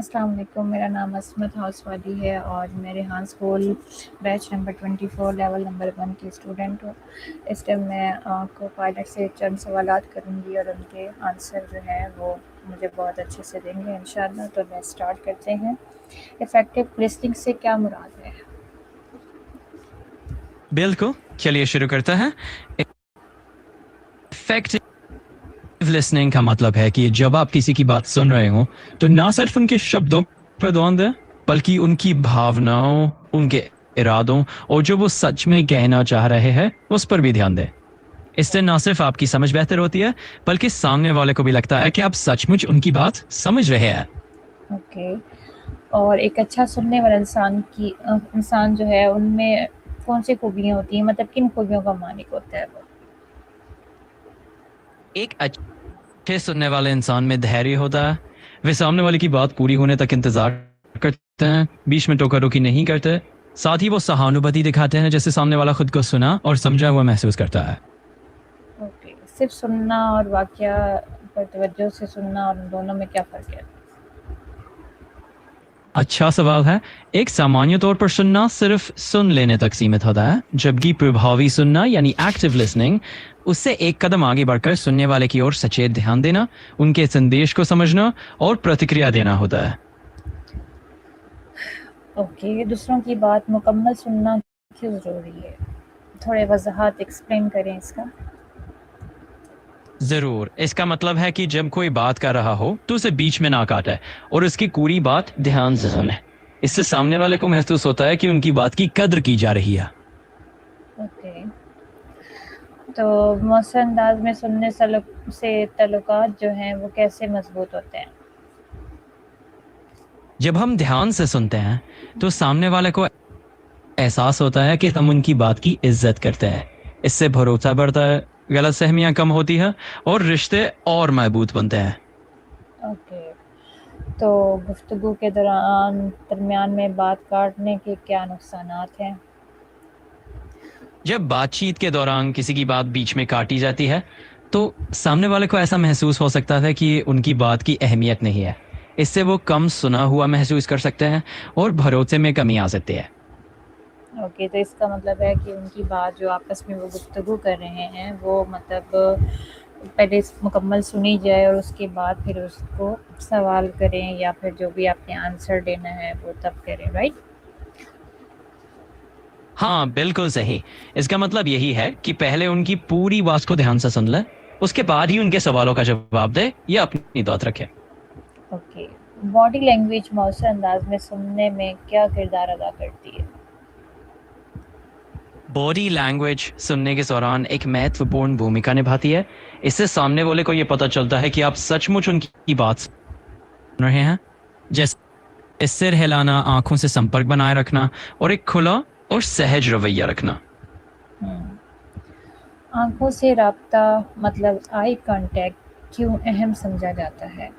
अस्सलाम वालेकुम, मेरा नाम असमत हाउसवादी है और मैं Rehan school batch number 24 level number 1 की स्टूडेंट हूँ। इस टाइम मैं को पायलट से चंद सवालात करूँगी और उनके आंसर जो है वो मुझे बहुत अच्छे से देंगे इंशाअल्लाह। तो मैं स्टार्ट करते हैं। इफ़ेक्टिव लिसनिंग से क्या मुराद है? बिल्कुल, चलिए शुरू करते हैं। इफेक्टिव लिसनिंग का मतलब है कि जब आप किसी की बात सुन रहे हो तो ना सिर्फ उनके शब्दों पर ध्यान दें, बल्कि उनकी भावनाओं, उनके इरादों और जो वो सच में कहना चाह रहे हैं उस पर भी ध्यान दें। इससे ना सिर्फ आपकी समझ बेहतर होती है, बल्कि सामने वाले को भी लगता है कि आप सचमुच उनकी बात समझ रहे हैं। ओके। और एक अच्छा सुनने वाला इंसान जो है उनमें कौन-सी खूबियाँ होती हैं? मतलब किन खूबियों का मालिक होता है वो? एक अच्छे सुनने वाले इंसान में धैर्य होता है। वे सामने वाले की बात पूरी होने तक इंतजार करते हैं, बीच में टोका टोकी नहीं करते। साथ ही वो सहानुभूति दिखाते हैं, जैसे सामने वाला खुद को सुना और समझा हुआ महसूस करता है। ओके, सिर्फ़ सुनना और वाक़या पर तवज्जो से सुनना और उन दोनों में क्या फ़र्क है? अच्छा सवाल है। एक सामान्य तौर पर सुनना सिर्फ सुन लेने तक सीमित होता है, जबकि प्रभावी सुनना यानी एक्टिव लिसनिंग उससे एक कदम आगे बढ़कर सुनने वाले की ओर सचेत ध्यान देना, उनके संदेश को समझना और प्रतिक्रिया देना होता है। ओके, दूसरों की बात मुकम्मल सुनना क्यों ज़रूरी है? थोड़े वज़ाहत एक्सप्लेन करें इसका। जरूर, इसका मतलब है कि जब कोई बात कर रहा हो तो उसे बीच में ना काटे और उसकी पूरी बात ध्यान से सुने। इससे सामने वाले को महसूस होता है कि उनकी बात की कद्र की जा रही है। ओके, तो मौसर अंदाज़ में सुनने से ताल्लुकात जो हैं वो कैसे मज़बूत होते हैं? जब हम ध्यान से सुनते हैं तो सामने वाले को एहसास होता है कि हम उनकी बात की इज्जत करते हैं। इससे भरोसा बढ़ता है, गलत सहमियां कम होती है और रिश्ते और मजबूत बनते हैं। ओके, तो गुफ्तगू के दरमियान में बात काटने के क्या नुकसानात हैं? जब बातचीत के दौरान किसी की बात बीच में काटी जाती है तो सामने वाले को ऐसा महसूस हो सकता है कि उनकी बात की अहमियत नहीं है। इससे वो कम सुना हुआ महसूस कर सकते हैं और भरोसे में कमी आ सकती है। ओके, तो इसका मतलब है कि उनकी बात जो आपस में वो गुफ्तगू कर रहे हैं वो मतलब पहले मुकम्मल सुनी जाए और उसके बाद फिर उसको सवाल करें या फिर जो भी आपने आंसर देना है वो तब करें, राइट? हाँ, बिल्कुल सही। इसका मतलब यही है कि पहले उनकी पूरी बात को ध्यान से सुन ले, उसके बाद ही उनके सवालों का जवाब दे या अपनी बात रखे। ओके, बॉडी लैंग्वेज मौसर अंदाज में सुनने में क्या किरदार अदा करती है? बॉडी लैंग्वेज सुनने के दौरान एक महत्वपूर्ण भूमिका निभाती है। इससे सामने वाले को यह पता चलता है कि आप सचमुच उनकी बात सुन रहे हैं। जैसे सिर हिलाना, आंखों से संपर्क बनाए रखना और एक खुला और सहज रवैया रखना। हम्म, आंखों से राब्ता मतलब आई कांटेक्ट क्यों अहम समझा जाता है?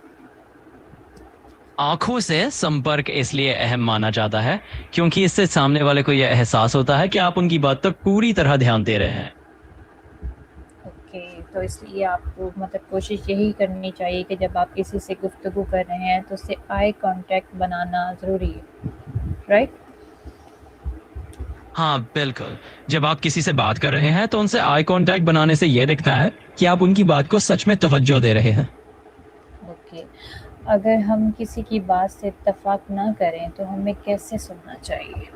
आंखों से संपर्क इसलिए अहम माना जाता है क्योंकि इससे सामने वाले को यह एहसास होता है कि आप उनकी बात तक पूरी तरह ध्यान दे रहे हैं। ओके, तो इसलिए आपको मतलब कोशिश यही करनी चाहिए कि जब आप किसी से गुफ्तगू कर रहे हैं तो उससे आई कांटेक्ट बनाना ज़रूरी है, राइट? हाँ बिल्कुल, जब आप किसी से बात कर रहे हैं तो उनसे आई कांटेक्ट बनाने से यह दिखता है कि आप उनकी बात को सच में तवज्जो दे रहे हैं। ओके, अगर हम किसी की बात से इत्तेफाक ना करें तो हमें कैसे सुनना चाहिए?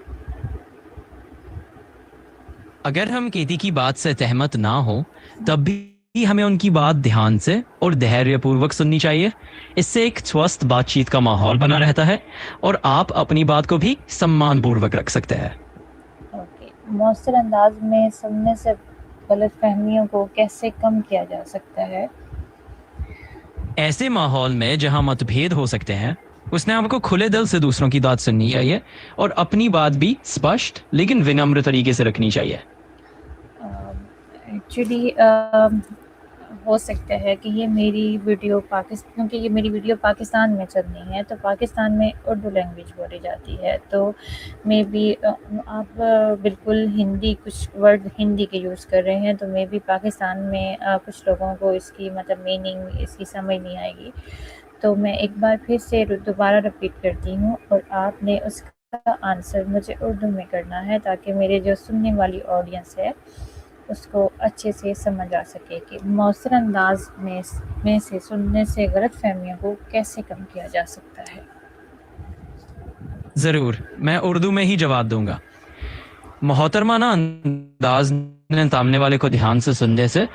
अगर हम किसी की बात से सहमत ना हो तब भी हमें उनकी बात ध्यान से और धैर्यपूर्वक सुननी चाहिए। इससे एक स्वस्थ बातचीत का माहौल बना रहता है और आप अपनी बात को भी सम्मानपूर्वक रख सकते हैं। ओके, मौसर अंदाज में सुनने से गलतफहमियों को कैसे कम किया जा सकता है? ऐसे माहौल में जहां मतभेद हो सकते हैं, उसने आपको खुले दिल से दूसरों की बात सुननी चाहिए और अपनी बात भी स्पष्ट लेकिन विनम्र तरीके से रखनी चाहिए। एक्चुअली हो सकता है कि क्योंकि ये मेरी वीडियो पाकिस्तान में चलनी है तो पाकिस्तान में उर्दू लैंग्वेज बोली जाती है, तो मे बी आप बिल्कुल हिंदी कुछ वर्ड हिंदी के यूज़ कर रहे हैं तो मे बी पाकिस्तान में कुछ लोगों को इसकी मतलब मीनिंग इसकी समझ नहीं आएगी। तो मैं एक बार फिर से दोबारा रिपीट करती हूँ और आपने उसका आंसर मुझे उर्दू में करना है ताकि मेरे जो सुनने वाली ऑडियंस है उसको अच्छे से समझ आ सके कि मौसर अंदाज में से सुनने से गलतफहमियों को कैसे कम किया जा सकता है। जरूर, मैं उर्दू में ही जवाब दूंगा। मोहतरमाना अंदाज में सामने वाले को ध्यान से सुनने से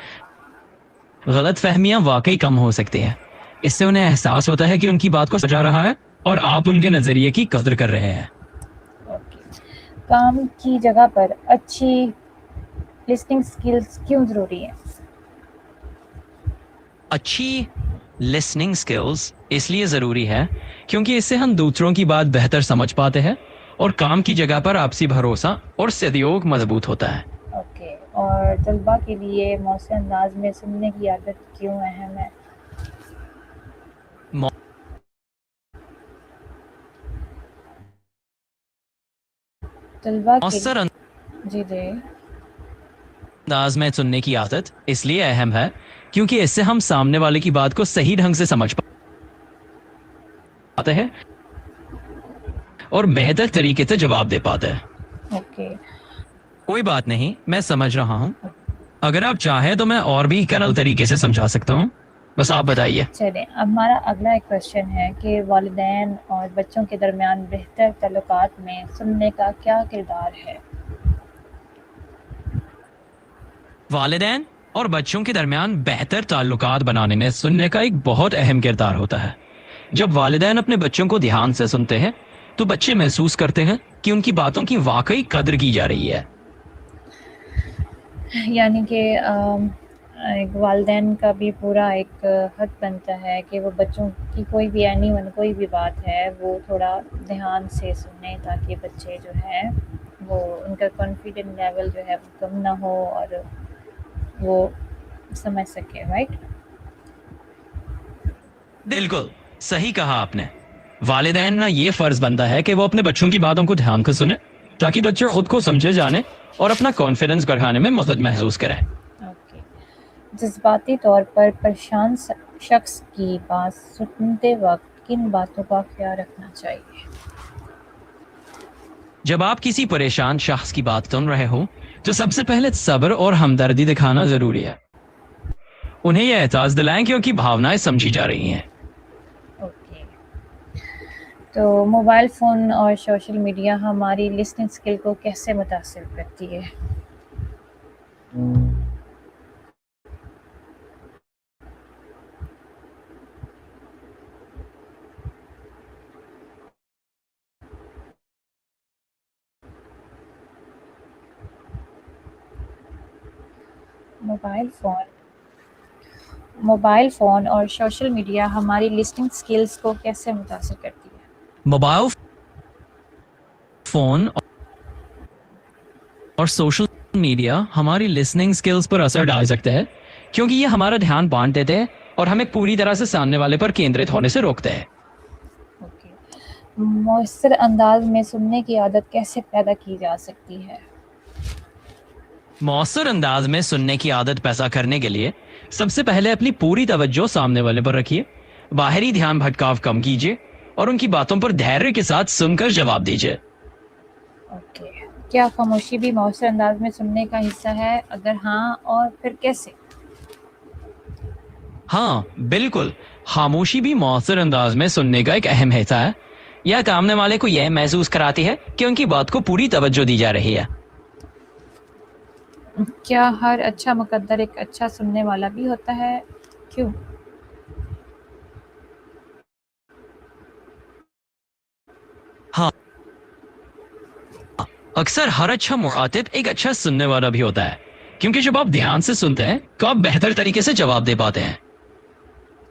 गलत फहमियां वाकई कम हो सकती हैं। इससे उन्हें एहसास होता है कि उनकी बात को समझा रहा है और आप उनके नजरिए की कदर कर रहे हैं। ओके, काम की जगह पर अच्छी लिसनिंग स्किल्स क्यों ज़रूरी है? अच्छी लिसनिंग स्किल्स इसलिए ज़रूरी है क्योंकि इससे हम दूसरों की बात बेहतर समझ पाते हैं और काम की जगह पर आपसी भरोसा और सहयोग मजबूत होता है। ओके, और तलबा के लिए मौसर अंदाज में सुनने की आदत क्यों अहम है? तलबा के मौसर जी जी अंदाज में सुनने की आदत इसलिए अहम है क्योंकि इससे हम सामने वाले की बात को सही ढंग से समझ पाते हैं और बेहतर तरीके से जवाब दे पाते हैं। ओके। कोई बात नहीं, मैं समझ रहा हूँ। अगर आप चाहें तो मैं और भी सरल तरीके से समझा सकता हूँ, बस आप बताइए। चलें, अब हमारा अगला एक क्वेश्चन है कि वालिदैन और बच्चों के दरमियान बेहतर ताल्लुकात में सुनने का क्या किरदार है? वालिदैन और बच्चों के दरमियान बेहतर ताल्लुकात बनाने में सुनने का एक बहुत अहम किरदार होता है। जब वालिदैन अपने बच्चों को ध्यान से सुनते हैं तो बच्चे महसूस करते हैं कि उनकी बातों की वाकई कदर की जा रही है। यानी कि एक वालिदैन का भी पूरा एक हक बनता है कि वो बच्चों की कोई भी बात है वो थोड़ा ध्यान से सुने ताकि बच्चे जो है वो उनका कॉन्फिडेंट लेवल जो है वो कम ना हो और वो समझ सके, राइट? बिल्कुल सही कहा आपने। वालिदैन ना ये फर्ज बनता है कि वो अपने बच्चों की बातों को ध्यान से सुने ताकि बच्चे खुद को समझे जाने और अपना कॉन्फिडेंस बढ़ाने में मदद महसूस करें। ओके। जज्बाती तौर पर परेशान शख्स की बात सुनते वक्त किन बातों का ख्याल रखना चाहिए? जब आप किसी परेशान शख्स की बात सुन रहे हो तो सबसे पहले सब्र और हमदर्दी दिखाना जरूरी है। उन्हें यह एहसास दिलाएं कि उनकी भावनाएं समझी जा रही हैं। ओके। तो मोबाइल फ़ोन और सोशल मीडिया हमारी लिसनिंग स्किल को कैसे मुतासिर करती है? मोबाइल फ़ोन और सोशल मीडिया हमारी लिसनिंग स्किल्स को कैसे मुतासिर करती है? मोबाइल फोन और सोशल मीडिया हमारी लिसनिंग स्किल्स पर असर डाल सकते हैं क्योंकि ये हमारा ध्यान बांट देते हैं और हमें पूरी तरह से सामने वाले पर केंद्रित होने से रोकते हैं। ओके। मौसर अंदाज में सुनने की आदत कैसे पैदा की जा सकती है? मौसर अंदाज में सुनने की आदत पैदा करने के लिए सबसे पहले अपनी पूरी तवज्जो सामने वाले पर रखिए। बाहरी ध्यान भटकाव कम कीजिए और उनकी बातों पर धैर्य के साथ सुनकर जवाब दीजिए। ओके। क्या खामोशी भी मौसर अंदाज में सुनने का हिस्सा है? अगर हाँ, और फिर कैसे? हाँ बिल्कुल, खामोशी भी मौसर अंदाज में सुनने का एक अहम हिस्सा है। यह सामने वाले को यह महसूस कराती है कि उनकी बात को पूरी तवज्जो दी जा रही है। क्या हर अच्छा मुकद्दर एक अच्छा सुनने वाला भी होता है? क्यों? हाँ, अक्सर हर अच्छा मुखातिब एक अच्छा सुनने वाला भी होता है क्योंकि जब आप ध्यान से सुनते हैं तो आप बेहतर तरीके से जवाब दे पाते हैं।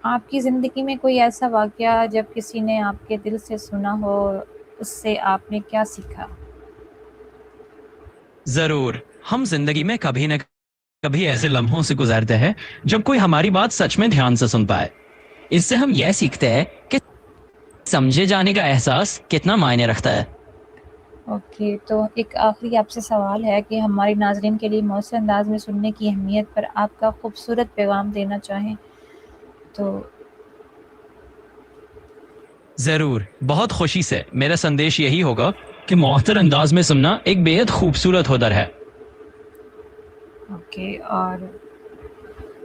आपकी ज़िंदगी में कोई ऐसा वाक़या जब किसी ने आपके दिल से सुना हो, उससे आपने क्या सीखा? जरूर, हम जिंदगी में कभी न कभी ऐसे लम्हों से गुजरते हैं जब कोई हमारी बात सच में ध्यान से सुन पाए। इससे हम यह सीखते हैं कि समझे जाने का एहसास कितना मायने रखता है। ओके, तो एक आखिरी आपसे सवाल है कि हमारे नाज़रीन के लिए मौसर अंदाज में सुनने की अहमियत पर आपका खूबसूरत पैगाम देना चाहें तो? जरूर, बहुत खुशी से। मेरा संदेश यही होगा कि मुअत्तर अंदाज में सुनना एक बेहद खूबसूरत हुनर है। ओके, और